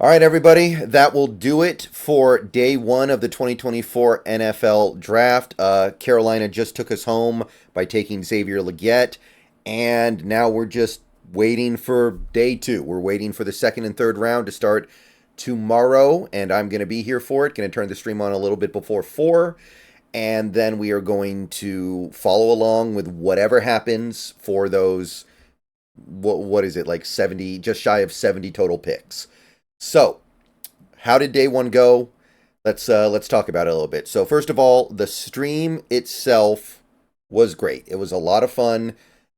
All right, everybody, that will do it for day one of the 2024 NFL Draft. Carolina just took us home by taking Xavier Legette, and now we're just waiting for day two. We're waiting for the second and third round to start tomorrow, and I'm going to be here for it. Going to turn the stream on a little bit before 4, and then we are going to follow along with whatever happens for those, what is it, like 70, just shy of 70 total picks. So, how did day one go? Let's talk about it a little bit. So, first of all, the stream itself was great. It was a lot of fun.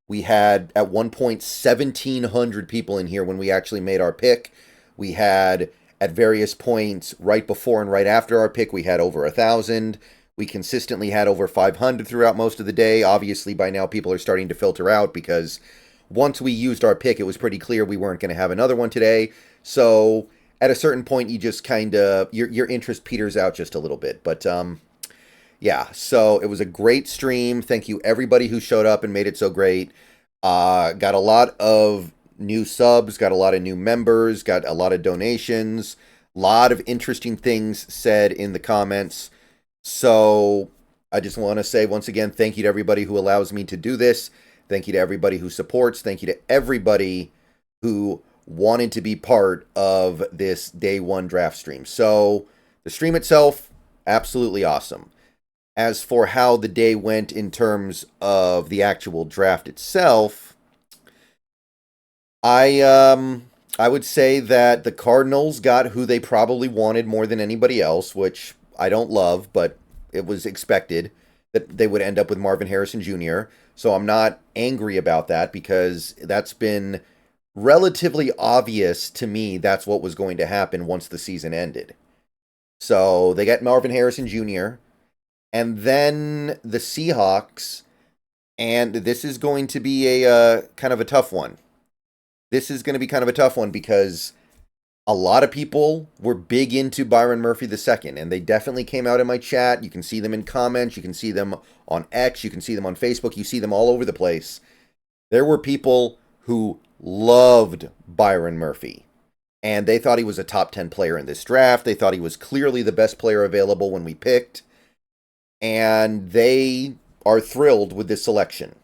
We had, at one point, 1,700 people in here when we actually made our pick. We had, at various points, right before and right after our pick, we had over 1,000. We consistently had over 500 throughout most of the day. Obviously, by now, people are starting to filter out because once we used our pick, it was pretty clear we weren't going to have another one today. So at a certain point, you just kind of, your interest peters out just a little bit. But yeah, so it was a great stream. Thank you everybody who showed up and made it so great. Got a lot of new subs, got a lot of new members, got a lot of donations, a lot of interesting things said in the comments. So I just want to say once again, thank you to everybody who allows me to do this. Thank you to everybody who supports. Thank you to everybody who wanted to be part of this day one draft stream. So the stream itself, absolutely awesome. As for how the day went in terms of the actual draft itself, I would say that the Cardinals got who they probably wanted more than anybody else, which I don't love, but it was expected that they would end up with Marvin Harrison Jr. So I'm not angry about that because that's been relatively obvious to me that's what was going to happen once the season ended. So they got Marvin Harrison Jr. and then the Seahawks, and this is going to be a kind of a tough one. This is going to be kind of a tough one because a lot of people were big into Byron Murphy II, and they definitely came out in my chat. You can see them in comments. You can see them on X. You can see them on Facebook. You see them all over the place. There were people who loved Byron Murphy, and they thought he was a top 10 player in this draft. They thought he was clearly the best player available when we picked, and they are thrilled with this selection.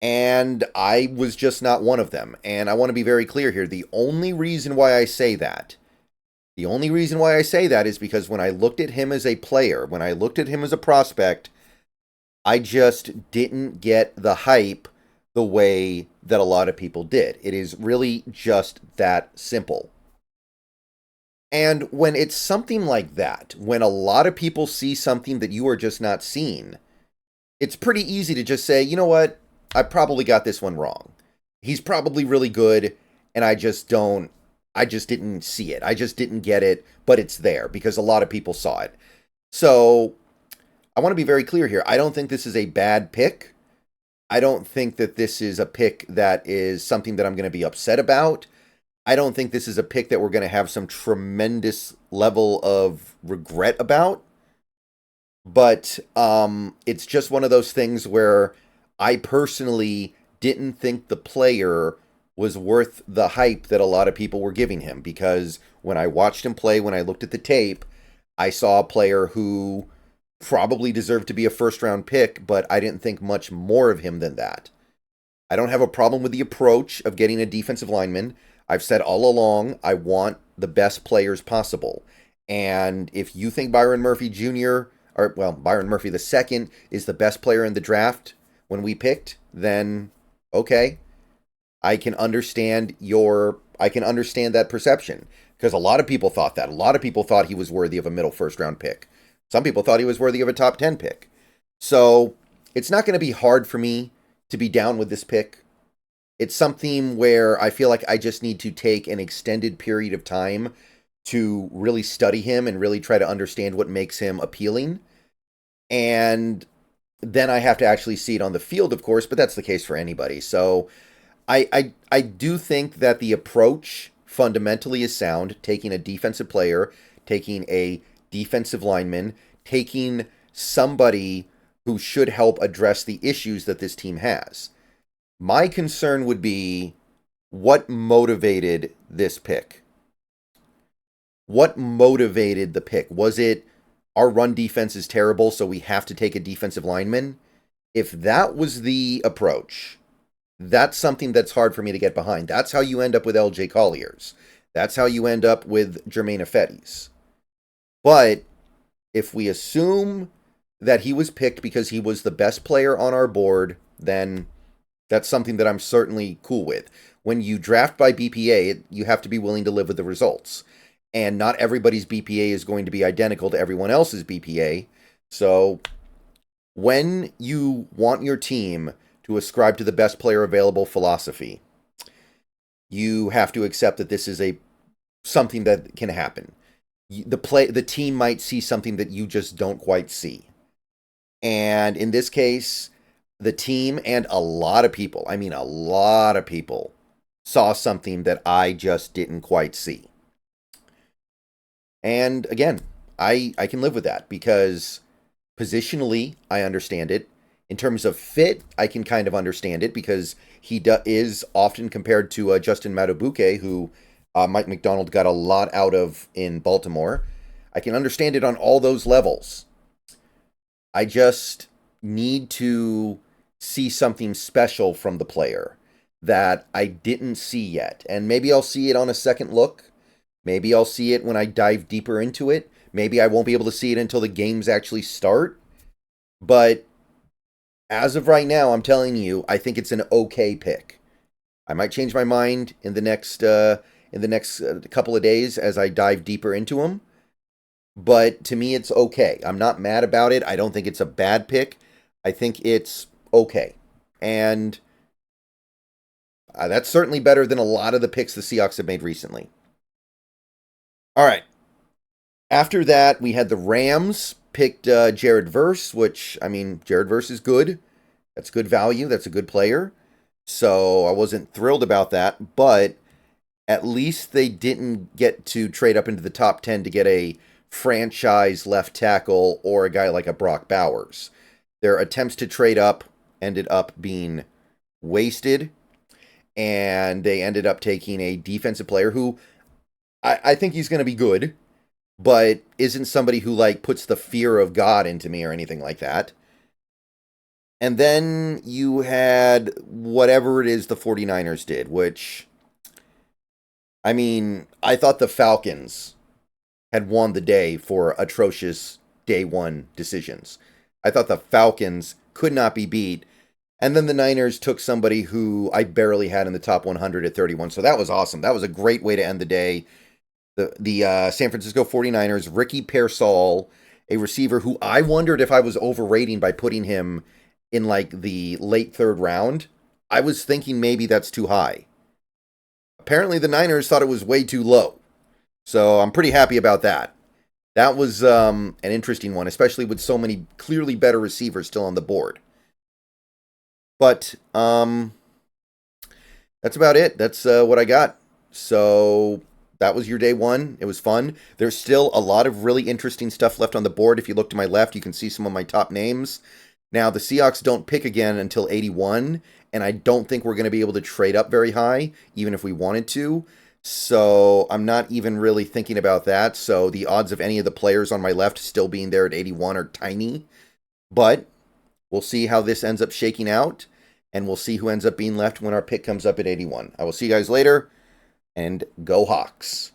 And I was just not one of them. And I want to be very clear here. The only reason why I say that is because when I looked at him as a player, when I looked at him as a prospect, I just didn't get the hype the way that a lot of people did. It is really just that simple. And when it's something like that, when a lot of people see something that you are just not seeing, it's pretty easy to just say, you know what? I probably got this one wrong. He's probably really good, and I just didn't see it. I just didn't get it, but it's there because a lot of people saw it. So I want to be very clear here. I don't think this is a bad pick. I don't think that this is a pick that is something that I'm going to be upset about. I don't think this is a pick that we're going to have some tremendous level of regret about. But it's just one of those things where I personally didn't think the player was worth the hype that a lot of people were giving him, because when I watched him play, when I looked at the tape, I saw a player who probably deserved to be a first-round pick, but I didn't think much more of him than that. I don't have a problem with the approach of getting a defensive lineman. I've said all along, I want the best players possible. And if you think Byron Murphy Jr., Byron Murphy II is the best player in the draft when we picked, then okay. I can understand that perception, because a lot of people thought that. A lot of people thought he was worthy of a middle first-round pick. Some people thought he was worthy of a top 10 pick. So it's not going to be hard for me to be down with this pick. It's something where I feel like I just need to take an extended period of time to really study him and really try to understand what makes him appealing. And then I have to actually see it on the field, of course, but that's the case for anybody. So I do think that the approach fundamentally is sound, taking a defensive player, taking a defensive lineman, taking somebody who should help address the issues that this team has. My concern would be what motivated this pick. what motivated the pick? Was it our run defense is terrible, so we have to take a defensive lineman? If that was the approach, that's something that's hard for me to get behind. That's how you end up with LJ Collier's. That's how you end up with Germain Ifedi's. But if we assume that he was picked because he was the best player on our board, then that's something that I'm certainly cool with. When you draft by BPA, you have to be willing to live with the results. And not everybody's BPA is going to be identical to everyone else's BPA. So when you want your team to ascribe to the best player available philosophy, you have to accept that this is something that can happen. The team might see something that you just don't quite see. And in this case, the team and a lot of people, saw something that I just didn't quite see. And again, I can live with that because positionally, I understand it. In terms of fit, I can kind of understand it because he is often compared to Justin Madubuike, who Mike McDonald got a lot out of in Baltimore. I can understand it on all those levels. I just need to see something special from the player that I didn't see yet. And maybe I'll see it on a second look. Maybe I'll see it when I dive deeper into it. Maybe I won't be able to see it until the games actually start. But as of right now, I'm telling you, I think it's an okay pick. I might change my mind in the next couple of days as I dive deeper into them. But to me, it's okay. I'm not mad about it. I don't think it's a bad pick. I think it's okay. And that's certainly better than a lot of the picks the Seahawks have made recently. All right. After that, we had the Rams picked Jared Verse, which, Jared Verse is good. That's good value. That's a good player. So I wasn't thrilled about that, but at least they didn't get to trade up into the top 10 to get a franchise left tackle or a guy like a Brock Bowers. Their attempts to trade up ended up being wasted, and they ended up taking a defensive player who I think he's going to be good, but isn't somebody who puts the fear of God into me or anything like that. And then you had whatever it is the 49ers did, which, I thought the Falcons had won the day for atrocious day one decisions. I thought the Falcons could not be beat. And then the Niners took somebody who I barely had in the top 100 at 31. So that was awesome. That was a great way to end the day. The San Francisco 49ers, Ricky Pearsall, a receiver who I wondered if I was overrating by putting him in the late third round. I was thinking maybe that's too high. Apparently the Niners thought it was way too low. So I'm pretty happy about that. That was an interesting one, especially with so many clearly better receivers still on the board. But that's about it. That's what I got. So that was your day one. It was fun. There's still a lot of really interesting stuff left on the board. If you look to my left, you can see some of my top names. Now, the Seahawks don't pick again until 81, and I don't think we're going to be able to trade up very high, even if we wanted to. So I'm not even really thinking about that. So the odds of any of the players on my left still being there at 81 are tiny. But we'll see how this ends up shaking out, and we'll see who ends up being left when our pick comes up at 81. I will see you guys later, and go Hawks.